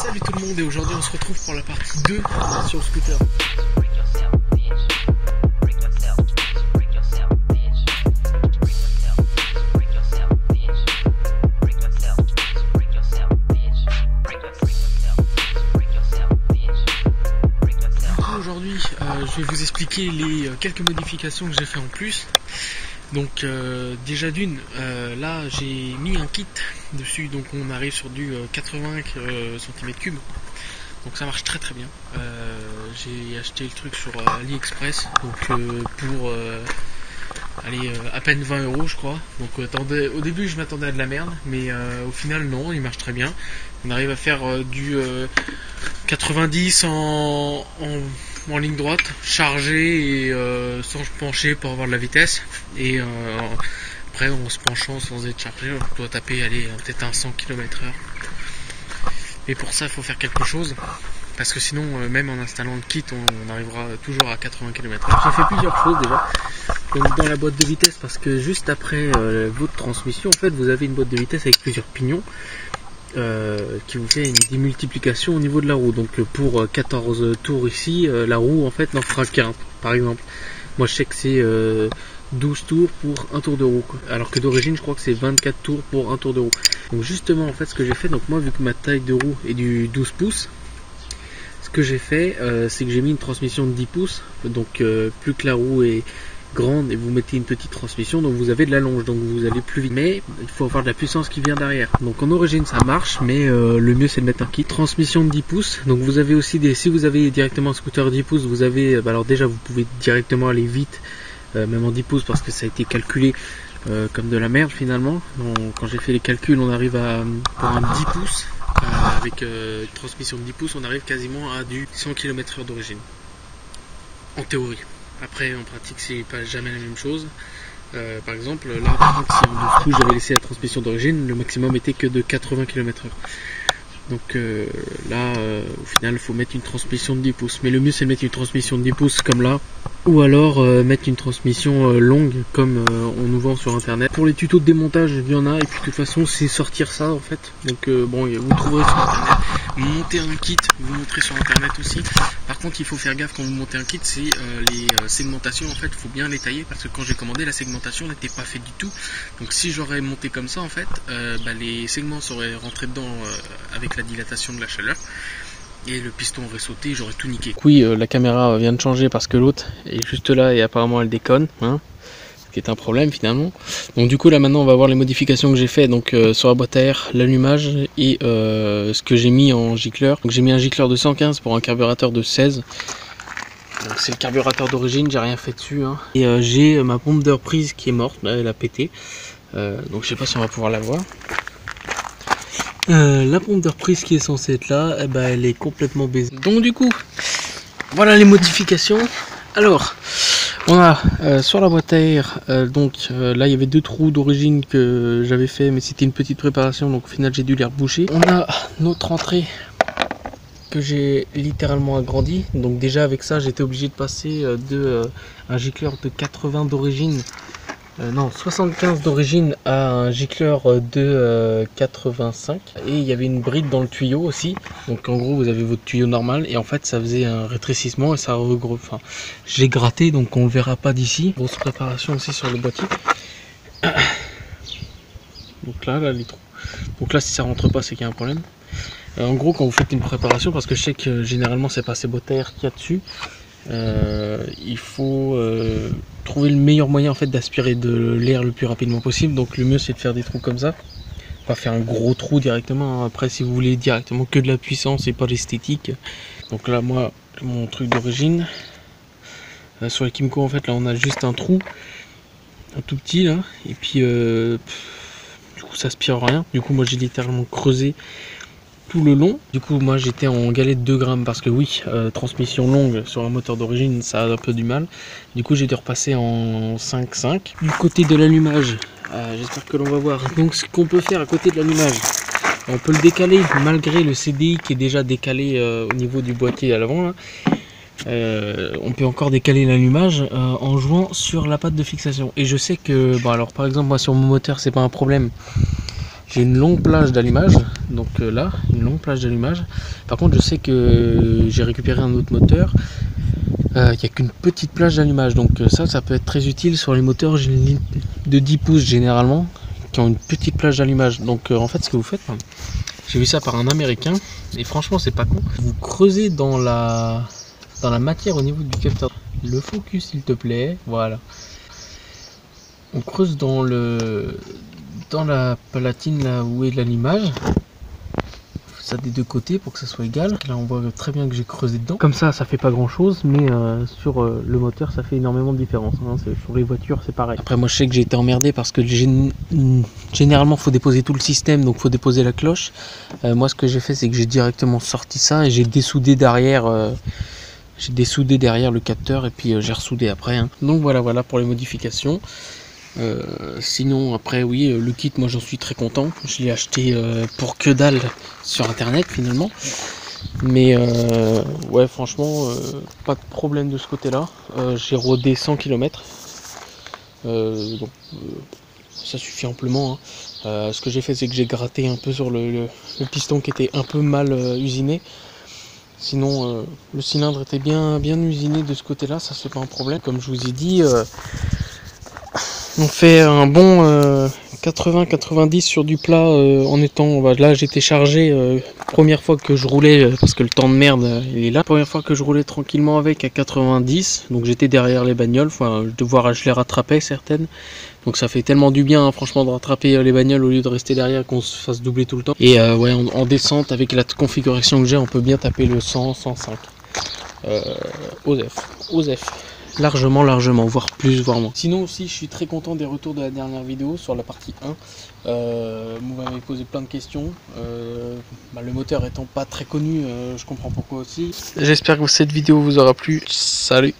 Salut tout le monde, et aujourd'hui on se retrouve pour la partie 2 sur le scooter. Aujourd'hui je vais vous expliquer les quelques modifications que j'ai fait en plus. Donc déjà d'une, là j'ai mis un kit dessus, donc on arrive sur du 80 cm3, donc ça marche très très bien. J'ai acheté le truc sur AliExpress, donc pour à peine 20 € je crois. Donc au début je m'attendais à de la merde, mais au final non, il marche très bien. On arrive à faire du 90 en ligne droite, chargé et sans se pencher pour avoir de la vitesse. Et après en se penchant sans être chargé, on doit taper peut-être un 100 km/h. Et pour ça il faut faire quelque chose, parce que sinon même en installant le kit on arrivera toujours à 80 km/h. J'ai fait plusieurs choses déjà. Donc dans la boîte de vitesse, parce que juste après votre transmission en fait vous avez une boîte de vitesse avec plusieurs pignons qui vous fait une démultiplication au niveau de la roue. Donc pour 14 tours ici, la roue en fait n'en fera qu'un par exemple. Moi je sais que c'est 12 tours pour un tour de roue, alors que d'origine je crois que c'est 24 tours pour un tour de roue. Donc justement en fait ce que j'ai fait, donc moi vu que ma taille de roue est du 12 pouces, ce que j'ai fait c'est que j'ai mis une transmission de 10 pouces, donc plus que la roue est grande et vous mettez une petite transmission, donc vous avez de la longe, donc vous allez plus vite, mais il faut avoir de la puissance qui vient derrière. Donc en origine ça marche, mais le mieux c'est de mettre un kit transmission de 10 pouces. Donc vous avez aussi si vous avez directement un scooter 10 pouces, vous avez alors déjà vous pouvez directement aller vite même en 10 pouces, parce que ça a été calculé comme de la merde finalement. Donc, quand j'ai fait les calculs, on arrive pour un 10 pouces avec une transmission de 10 pouces, on arrive quasiment à du 100 km/h d'origine en théorie. Après en pratique c'est pas jamais la même chose. Par exemple là par contre, si en 12 pouces j'avais laissé la transmission d'origine, le maximum était que de 80 km/h. Donc là au final il faut mettre une transmission de 10 pouces, mais le mieux c'est de mettre une transmission de 10 pouces comme là, ou alors mettre une transmission longue comme on nous vend sur internet. Pour les tutos de démontage il y en a, et puis de toute façon c'est sortir ça en fait. Donc bon, vous trouverez sur internet. Monter un kit, vous montrez sur internet aussi. Par contre il faut faire gaffe quand vous montez un kit, c'est les segmentations en fait, il faut bien les tailler, parce que quand j'ai commandé la segmentation n'était pas faite du tout. Donc si j'aurais monté comme ça en fait, les segments seraient rentrés dedans avec la dilatation de la chaleur, et le piston aurait sauté, j'aurais tout niqué. Oui, la caméra vient de changer parce que l'autre est juste là et apparemment elle déconne, hein, ce qui est un problème finalement. Donc du coup là maintenant on va voir les modifications que j'ai fait, donc sur la boîte à air, l'allumage et ce que j'ai mis en gicleur. Donc j'ai mis un gicleur de 115 pour un carburateur de 16. Donc c'est le carburateur d'origine, j'ai rien fait dessus, hein. Et j'ai ma pompe de reprise qui est morte, là, elle a pété, donc je sais pas si on va pouvoir la voir. La pompe de reprise qui est censée être là, elle est complètement baisée. Donc du coup, voilà les modifications. Alors, on a sur la boîte à air, là il y avait 2 trous d'origine que j'avais fait, mais c'était une petite préparation, donc au final j'ai dû les reboucher. On a notre entrée que j'ai littéralement agrandi. Donc déjà avec ça j'étais obligé de passer un gicleur de 80 d'origine, non 75 d'origine, à un gicleur de 85, et il y avait une bride dans le tuyau aussi. Donc en gros vous avez votre tuyau normal, et en fait ça faisait un rétrécissement et ça regroupe. Enfin, j'ai gratté, donc on le verra pas d'ici. Grosse préparation aussi sur le boîtier. Donc là les trous. Donc là si ça rentre pas c'est qu'il y a un problème. En gros quand vous faites une préparation, parce que je sais que généralement c'est pas ces boîtes à air qu'il y a dessus, il faut trouver le meilleur moyen en fait d'aspirer de l'air le plus rapidement possible. Donc le mieux c'est de faire des trous comme ça, pas faire un gros trou directement. Après si vous voulez directement que de la puissance et pas l'esthétique, donc là moi mon truc d'origine sur les Kymco en fait, là on a juste un trou, un tout petit là, et puis du coup ça aspire rien. Du coup moi j'ai littéralement creusé tout le long. Du coup moi j'étais en galette de 2 grammes, parce que oui, transmission longue sur un moteur d'origine ça a un peu du mal. Du coup j'ai dû repasser en 5.5. Du côté de l'allumage, j'espère que l'on va voir. Donc ce qu'on peut faire à côté de l'allumage, on peut le décaler malgré le CDI qui est déjà décalé au niveau du boîtier à l'avant là. On peut encore décaler l'allumage en jouant sur la patte de fixation. Et je sais que alors par exemple moi sur mon moteur c'est pas un problème, j'ai une longue plage d'allumage, donc là, une longue plage d'allumage. Par contre, je sais que j'ai récupéré un autre moteur. Il n'y a qu'une petite plage d'allumage, donc ça peut être très utile sur les moteurs de 10 pouces généralement, qui ont une petite plage d'allumage. Donc en fait, ce que vous faites, j'ai vu ça par un américain, et franchement, c'est pas con. Vous creusez dans la matière au niveau du capteur. Le focus, s'il te plaît, voilà. On creuse dans la platine là où est l'allumage. Ça des deux côtés pour que ça soit égal. Là on voit très bien que j'ai creusé dedans. Comme ça fait pas grand chose, mais sur le moteur ça fait énormément de différence, hein. Sur les voitures c'est pareil. Après moi je sais que j'ai été emmerdé parce que généralement faut déposer tout le système, donc faut déposer la cloche. Moi ce que j'ai fait c'est que j'ai directement sorti ça et j'ai dessoudé derrière le capteur et puis j'ai ressoudé après, hein. Donc voilà pour les modifications. Sinon après oui, le kit moi j'en suis très content, je l'ai acheté pour que dalle sur internet finalement, mais ouais franchement pas de problème de ce côté là. J'ai rodé 100 km, donc ça suffit amplement, hein. Ce que j'ai fait c'est que j'ai gratté un peu sur le piston qui était un peu mal usiné. Sinon le cylindre était bien usiné de ce côté là, ça c'est pas un problème. Comme je vous ai dit, on fait un bon 80-90 sur du plat en étant... là j'étais chargé, première fois que je roulais, parce que le temps de merde il est là. Première fois que je roulais tranquillement avec à 90, donc j'étais derrière les bagnoles, enfin je les rattrapais certaines. Donc ça fait tellement du bien, hein, franchement, de rattraper les bagnoles au lieu de rester derrière, qu'on se fasse doubler tout le temps. Et ouais, en descente avec la configuration que j'ai, on peut bien taper le 100-105. Osef. Largement, voire plus, voire moins. Sinon aussi, je suis très content des retours de la dernière vidéo sur la partie 1. Vous m'avez posé plein de questions. Le moteur étant pas très connu, je comprends pourquoi aussi. J'espère que cette vidéo vous aura plu. Salut!